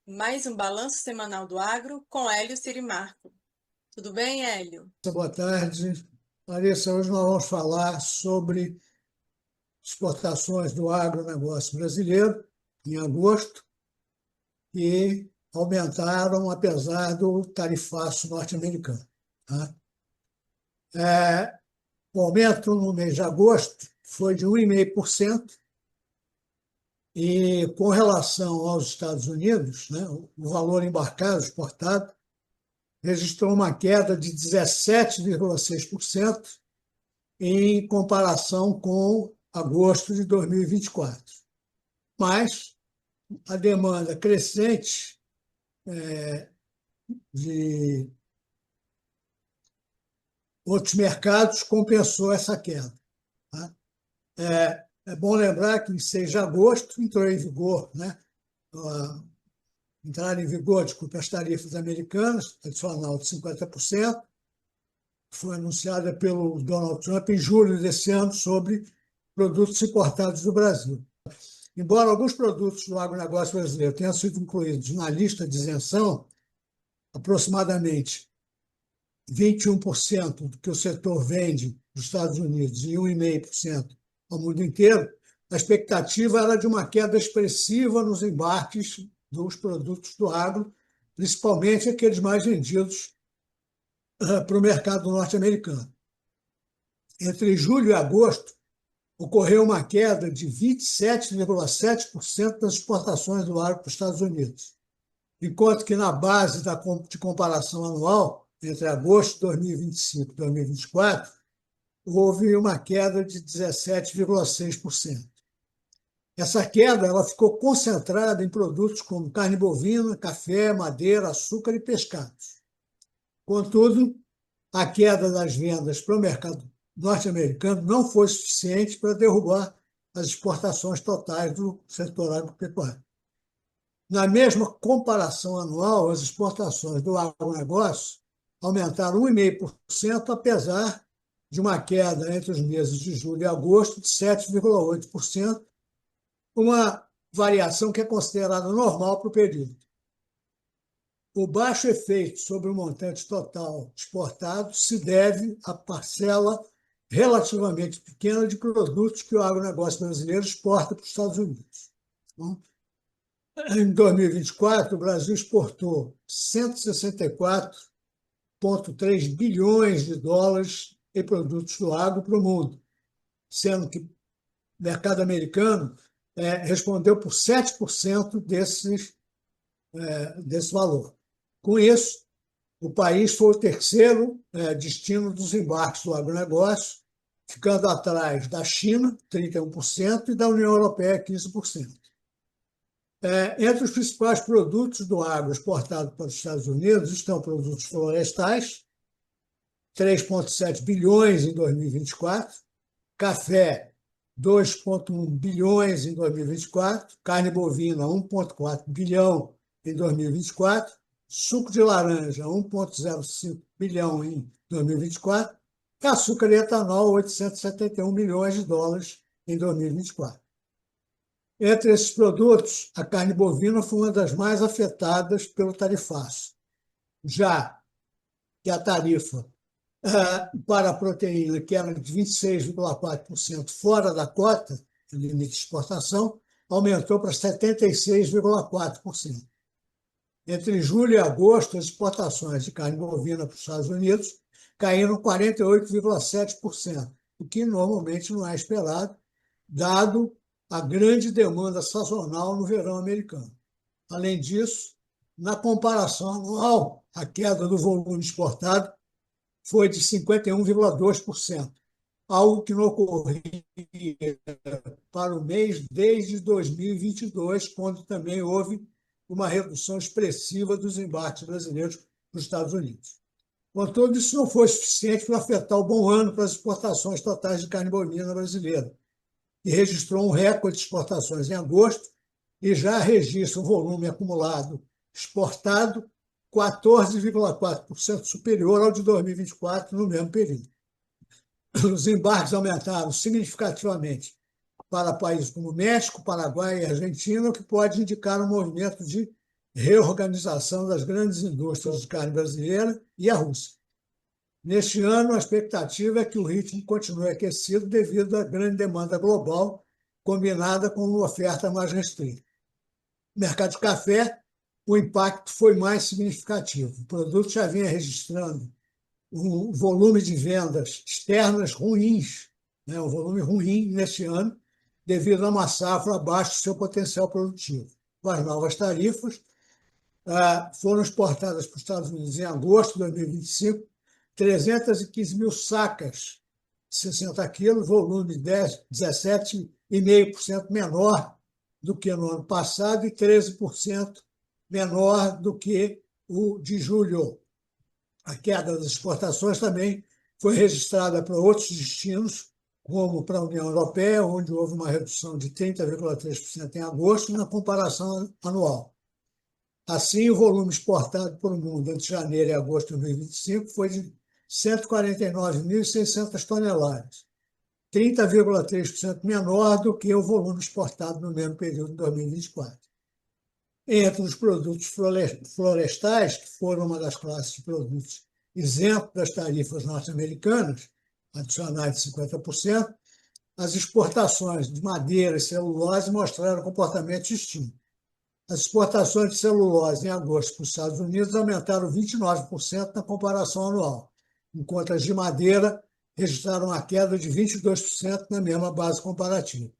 Mais um balanço semanal do agro com Hélio Sirimarco. Tudo bem, Hélio? Boa tarde. Larissa, hoje nós vamos falar sobre exportações do agronegócio brasileiro em agosto, que aumentaram apesar do tarifaço norte-americano. Tá? O aumento no mês de agosto foi de 1,5%, e com relação aos Estados Unidos, né, o valor embarcado, exportado, registrou uma queda de 17,6% em comparação com agosto de 2024. Mas a demanda crescente de outros mercados compensou essa queda. Tá? É bom lembrar que em 6 de agosto entrou em vigor, né, entraram em vigor, desculpe, as tarifas americanas, adicional de 50%, que foi anunciada pelo Donald Trump em julho desse ano sobre produtos importados do Brasil. Embora alguns produtos do agronegócio brasileiro tenham sido incluídos na lista de isenção, aproximadamente 21% do que o setor vende nos Estados Unidos e 1,5% ao mundo inteiro, a expectativa era de uma queda expressiva nos embarques dos produtos do agro, principalmente aqueles mais vendidos para o mercado norte-americano. Entre julho e agosto, ocorreu uma queda de 27,7% das exportações do agro para os Estados Unidos, enquanto que na base de comparação anual, entre agosto de 2025 e 2024, houve uma queda de 17,6%. Essa queda ela ficou concentrada em produtos como carne bovina, café, madeira, açúcar e pescados. Contudo, a queda das vendas para o mercado norte-americano não foi suficiente para derrubar as exportações totais do setor agropecuário. Na mesma comparação anual, as exportações do agronegócio aumentaram 1,5%, apesar de uma queda entre os meses de julho e agosto de 7,8%, uma variação que é considerada normal para o período. O baixo efeito sobre o montante total exportado se deve à parcela relativamente pequena de produtos que o agronegócio brasileiro exporta para os Estados Unidos. Em 2024, o Brasil exportou 164,3 bilhões de dólares em produtos do agro para o mundo, sendo que o mercado americano respondeu por 7% desse valor. Com isso, o país foi o terceiro destino dos embarques do agronegócio, ficando atrás da China, 31%, e da União Europeia, 15%. Entre os principais produtos do agro exportado para os Estados Unidos estão produtos florestais, 3,7 bilhões em 2024, café, 2,1 bilhões em 2024, carne bovina, 1,4 bilhão em 2024, suco de laranja, 1,05 bilhão em 2024, e açúcar e etanol, 871 milhões de dólares em 2024. Entre esses produtos, a carne bovina foi uma das mais afetadas pelo tarifaço, já que a tarifa para a proteína, que era de 26,4% fora da cota, limite de exportação, aumentou para 76,4%. Entre julho e agosto, as exportações de carne bovina para os Estados Unidos caíram 48,7%, o que normalmente não é esperado, dado a grande demanda sazonal no verão americano. Além disso, na comparação anual, a queda do volume exportado foi de 51,2%, algo que não ocorria para o mês desde 2022, quando também houve uma redução expressiva dos embarques brasileiros para os Estados Unidos. Contudo, isso não foi suficiente para afetar o bom ano para as exportações totais de carne bovina brasileira, que registrou um recorde de exportações em agosto e já registra um volume acumulado exportado 14,4% superior ao de 2024 no mesmo período. Os embarques aumentaram significativamente para países como México, Paraguai e Argentina, o que pode indicar um movimento de reorganização das grandes indústrias de carne brasileira e a Rússia. Neste ano, a expectativa é que o ritmo continue aquecido devido à grande demanda global, combinada com uma oferta mais restrita. No mercado de café, o impacto foi mais significativo. O produto já vinha registrando um volume de vendas externas ruins, né, um volume ruim neste ano, devido a uma safra abaixo do seu potencial produtivo. Com as novas tarifas, foram exportadas para os Estados Unidos em agosto de 2025 315 mil sacas, 60 quilos, volume 17,5% menor do que no ano passado e 13% menor do que o de julho. A queda das exportações também foi registrada para outros destinos, como para a União Europeia, onde houve uma redução de 30,3% em agosto na comparação anual. Assim, o volume exportado para o mundo entre janeiro e agosto de 2025 foi de 149.600 toneladas, 30,3% menor do que o volume exportado no mesmo período de 2024. Entre os produtos florestais, que foram uma das classes de produtos isentos das tarifas norte-americanas, adicionais de 50%, as exportações de madeira e celulose mostraram comportamento distinto. As exportações de celulose em agosto para os Estados Unidos aumentaram 29% na comparação anual, enquanto as de madeira registraram uma queda de 22% na mesma base comparativa.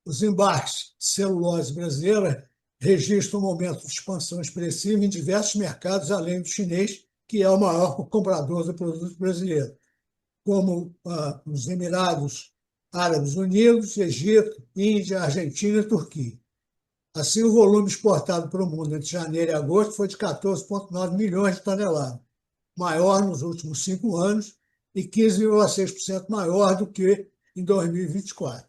Os embarques de celulose brasileira registram um momento de expansão expressiva em diversos mercados, além do chinês, que é o maior comprador do produto brasileiro, como os Emirados Árabes Unidos, Egito, Índia, Argentina e Turquia. Assim, o volume exportado para o mundo entre janeiro e agosto foi de 14,9 milhões de toneladas, maior nos últimos 5 anos e 15,6% maior do que em 2024.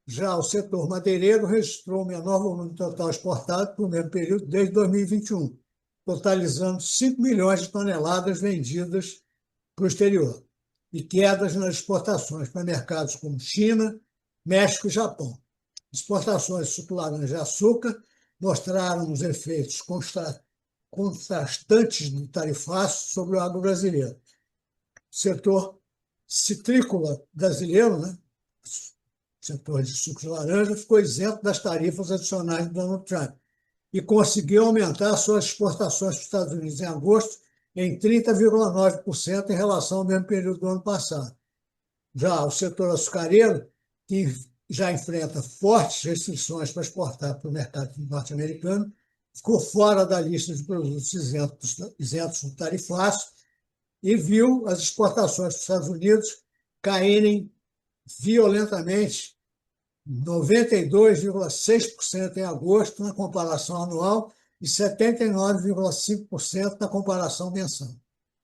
Já o setor madeireiro registrou o menor volume total exportado para o mesmo período desde 2021, totalizando 5 milhões de toneladas vendidas para o exterior, e quedas nas exportações para mercados como China, México e Japão. Exportações de suco laranja e açúcar mostraram os efeitos contrastantes do tarifaço sobre o agro brasileiro. O setor citrícola brasileiro, né, o setor de suco de laranja, ficou isento das tarifas adicionais do Donald Trump e conseguiu aumentar suas exportações para os Estados Unidos em agosto em 30,9% em relação ao mesmo período do ano passado. Já o setor açucareiro, que já enfrenta fortes restrições para exportar para o mercado norte-americano, ficou fora da lista de produtos isentos do tarifaço e viu as exportações para os Estados Unidos caírem violentamente, 92,6% em agosto na comparação anual e 79,5% na comparação mensal.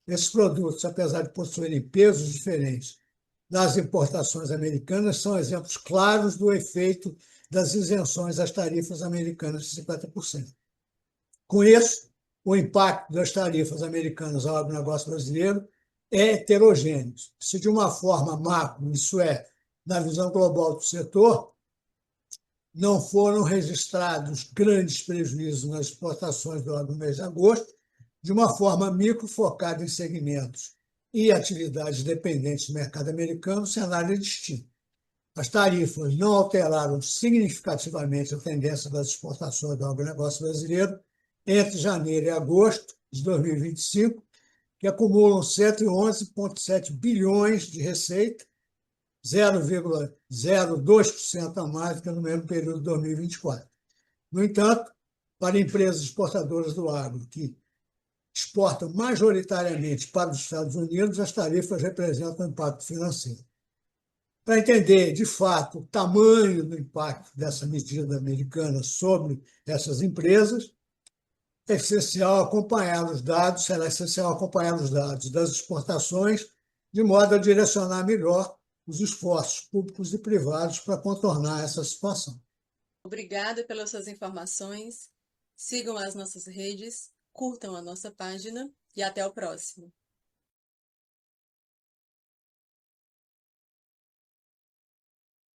Esses produtos, apesar de possuírem pesos diferentes das importações americanas, são exemplos claros do efeito das isenções às tarifas americanas de 50%. Com isso, o impacto das tarifas americanas ao agronegócio brasileiro é heterogêneo. Se de uma forma macro, isso é, na visão global do setor, não foram registrados grandes prejuízos nas exportações do agro no mês de agosto, de uma forma micro, focada em segmentos e atividades dependentes do mercado americano, o cenário é distinto. As tarifas não alteraram significativamente a tendência das exportações do agronegócio brasileiro entre janeiro e agosto de 2025, que acumulam 111,7 bilhões de receita, 0,02% a mais do que no mesmo período de 2024. No entanto, para empresas exportadoras do agro que exportam majoritariamente para os Estados Unidos, as tarifas representam um impacto financeiro. Para entender, de fato, o tamanho do impacto dessa medida americana sobre essas empresas, será essencial acompanhar os dados das exportações, de modo a direcionar melhor os esforços públicos e privados para contornar essa situação. Obrigada pelas suas informações. Sigam as nossas redes, curtam a nossa página e até o próximo.